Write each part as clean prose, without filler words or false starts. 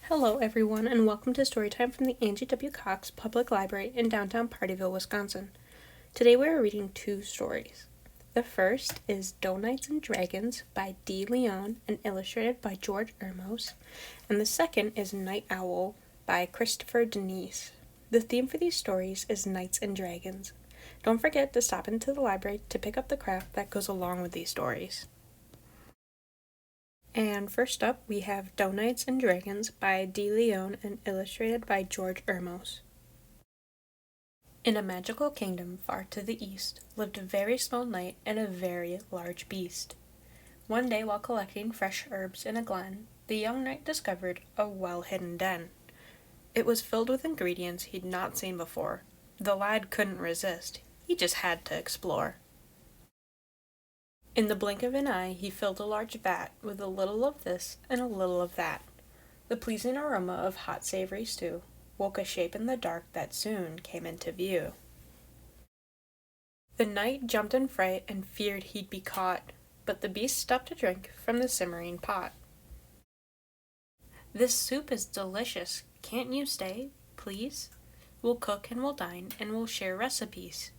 Hello, everyone, and welcome to Storytime from the Angie W. Cox Public Library in downtown Partyville, Wisconsin. Today we are reading two stories. The first is Donuts and Dragons by Dee Leone and illustrated by George Ermos, and the second is Night Owl by Christopher Denise. The theme for these stories is Knights and Dragons. Don't forget to stop into the library to pick up the craft that goes along with these stories. And first up, we have Donuts and Dragons by Dee Leone and illustrated by George Ermos. In a magical kingdom far to the east lived a very small knight and a very large beast. One day, while collecting fresh herbs in a glen, the young knight discovered a well-hidden den. It was filled with ingredients he'd not seen before. The lad couldn't resist. He just had to explore. In the blink of an eye, he filled a large vat with a little of this and a little of that. The pleasing aroma of hot savory stew woke a shape in the dark that soon came into view. The knight jumped in fright and feared he'd be caught, but the beast stopped to drink from the simmering pot. "This soup is delicious. Can't you stay, please? We'll cook and we'll dine and we'll share recipes."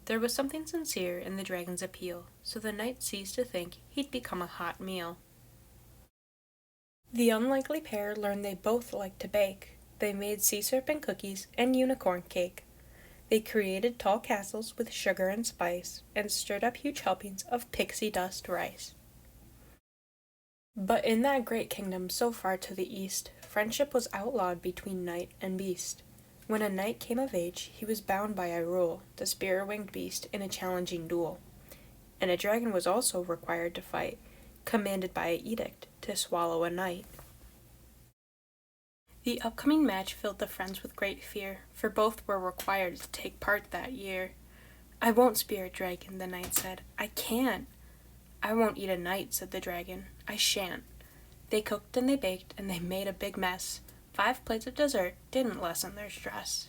There was something sincere in the dragon's appeal, so the knight ceased to think he'd become a hot meal. The unlikely pair learned they both liked to bake. They made sea serpent cookies and unicorn cake. They created tall castles with sugar and spice, and stirred up huge helpings of pixie dust rice. But in that great kingdom so far to the east, friendship was outlawed between knight and beast. When a knight came of age, he was bound by a rule to spear a winged beast in a challenging duel. And a dragon was also required to fight, commanded by an edict to swallow a knight. The upcoming match filled the friends with great fear, for both were required to take part that year. "I won't spear a dragon," the knight said. "I can't." "I won't eat a knight," said the dragon. "I shan't." They cooked and they baked, and they made a big mess. 5 plates of dessert didn't lessen their stress.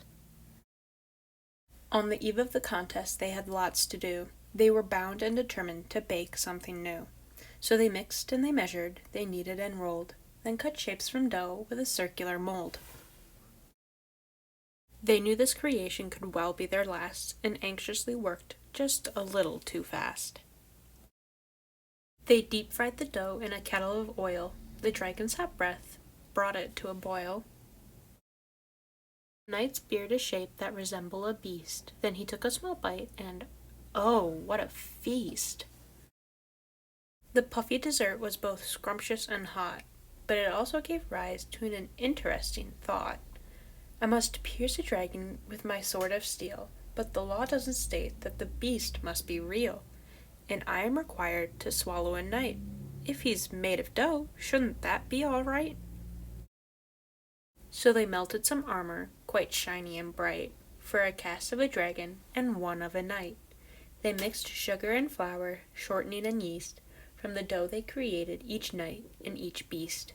On the eve of the contest, they had lots to do. They were bound and determined to bake something new. So they mixed and they measured, they kneaded and rolled, then cut shapes from dough with a circular mold. They knew this creation could well be their last, and anxiously worked just a little too fast. They deep-fried the dough in a kettle of oil. The dragon's hot breath brought it to a boil. The knight speared a shape that resembled a beast. Then he took a small bite, and oh, what a feast! The puffy dessert was both scrumptious and hot, but it also gave rise to an interesting thought. "I must pierce a dragon with my sword of steel, but the law doesn't state that the beast must be real, and I am required to swallow a knight. If he's made of dough, shouldn't that be all right?" So they melted some armor, quite shiny and bright, for a cast of a dragon and one of a knight. They mixed sugar and flour, shortening and yeast, from the dough they created each knight and each beast.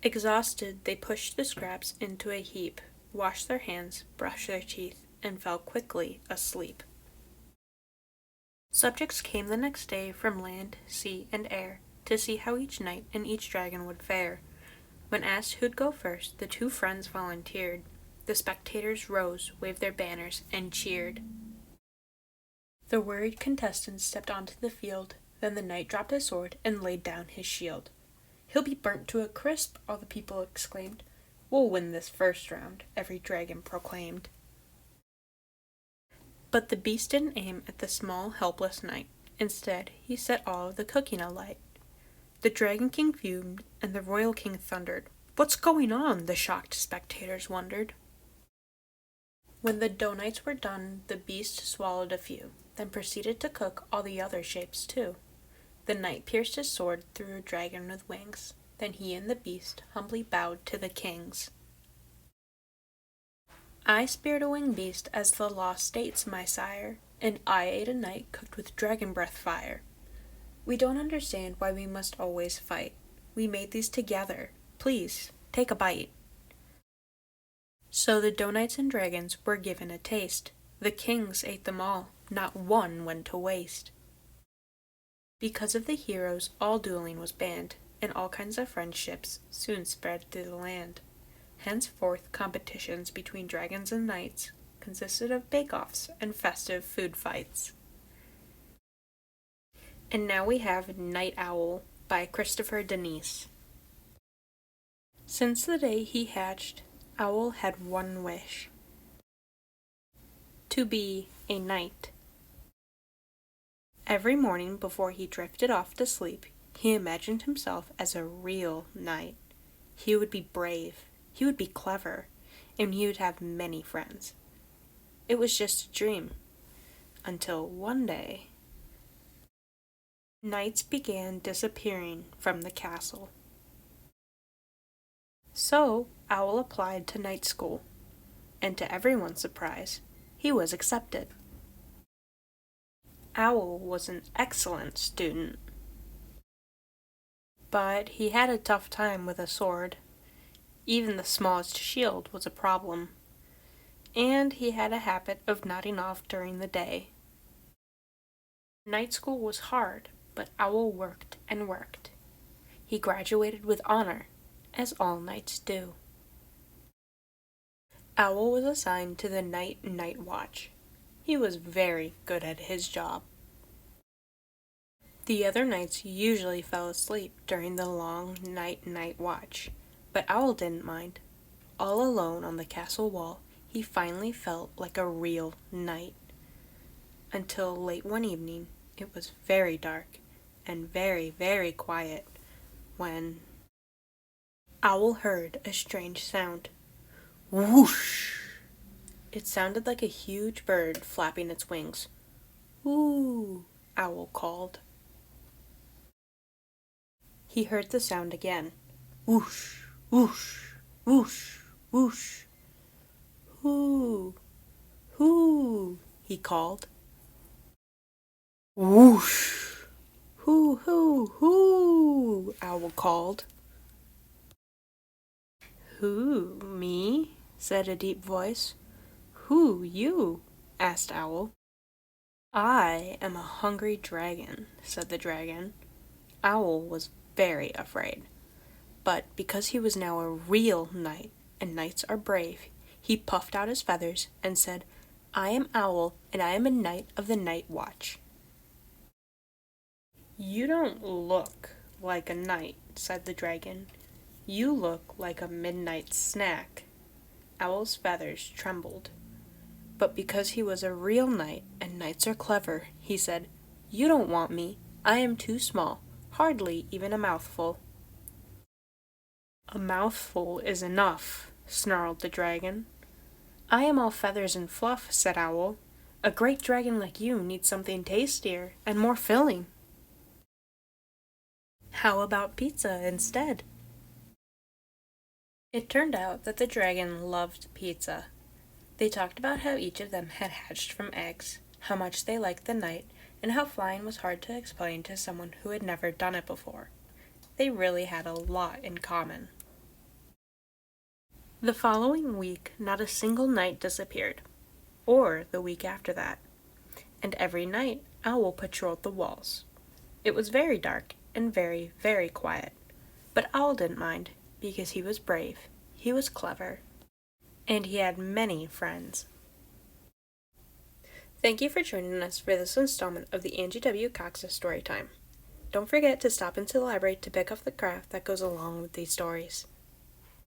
Exhausted, they pushed the scraps into a heap, washed their hands, brushed their teeth, and fell quickly asleep. Subjects came the next day from land, sea, and air to see how each knight and each dragon would fare. When asked who'd go first, the two friends volunteered. The spectators rose, waved their banners, and cheered. The worried contestants stepped onto the field. Then the knight dropped his sword and laid down his shield. "He'll be burnt to a crisp," all the people exclaimed. "We'll win this first round," every dragon proclaimed. But the beast didn't aim at the small, helpless knight. Instead, he set all of the cooking alight. The Dragon King fumed, and the Royal King thundered. "What's going on?" the shocked spectators wondered. When the donuts were done, the beast swallowed a few, then proceeded to cook all the other shapes too. The knight pierced his sword through a dragon with wings. Then he and the beast humbly bowed to the kings. "I speared a winged beast as the law states, my sire, and I ate a knight cooked with dragon breath fire. We don't understand why we must always fight. We made these together. Please, take a bite." So the donuts and dragons were given a taste. The kings ate them all. Not one went to waste. Because of the heroes, all dueling was banned. and all kinds of friendships soon spread through the land. Henceforth, competitions between dragons and knights consisted of bake-offs and festive food fights. And now we have Night Owl by Christopher Denise. Since the day he hatched, Owl had one wish: to be a knight. Every morning before he drifted off to sleep, he imagined himself as a real knight. He would be brave, he would be clever, and he would have many friends. It was just a dream, until one day, knights began disappearing from the castle. So Owl applied to night school, and to everyone's surprise, he was accepted. Owl was an excellent student, but he had a tough time with a sword. Even the smallest shield was a problem, and he had a habit of nodding off during the day. Night school was hard, but Owl worked and worked. He graduated with honor, as all knights do. Owl was assigned to the night watch. He was very good at his job. The other knights usually fell asleep during the long night watch, but Owl didn't mind. All alone on the castle wall, he finally felt like a real knight. Until late one evening, it was very dark and very, very quiet when Owl heard a strange sound. Whoosh! It sounded like a huge bird flapping its wings. "Ooh!" Owl called. He heard the sound again. Whoosh! Whoosh! Whoosh! Whoosh! "Hoo! Hoo!" he called. Whoosh! "Hoo! Hoo! Hoo!" Owl called. "Who, me?" said a deep voice. "Who, you?" asked Owl. "I am a hungry dragon," said the dragon. Owl was very afraid, but because he was now a real knight, and knights are brave, he puffed out his feathers and said, "I am Owl, and I am a knight of the night watch." "You don't look like a knight," said the dragon. "You look like a midnight snack." Owl's feathers trembled. But because he was a real knight, and knights are clever, he said, "You don't want me. I am too small, hardly even a mouthful." "A mouthful is enough," snarled the dragon. "I am all feathers and fluff," said Owl. "A great dragon like you needs something tastier and more filling." "How about pizza instead?" It turned out that the dragon loved pizza. They talked about how each of them had hatched from eggs, how much they liked the night, and how flying was hard to explain to someone who had never done it before. They really had a lot in common. The following week, not a single night disappeared, or the week after that, and every night Owl patrolled the walls. It was very dark and very, very quiet, but Owl didn't mind, because he was brave, he was clever, and he had many friends. Thank you for joining us for this installment of the Angie W. Cox's Storytime. Don't forget to stop into the library to pick up the craft that goes along with these stories.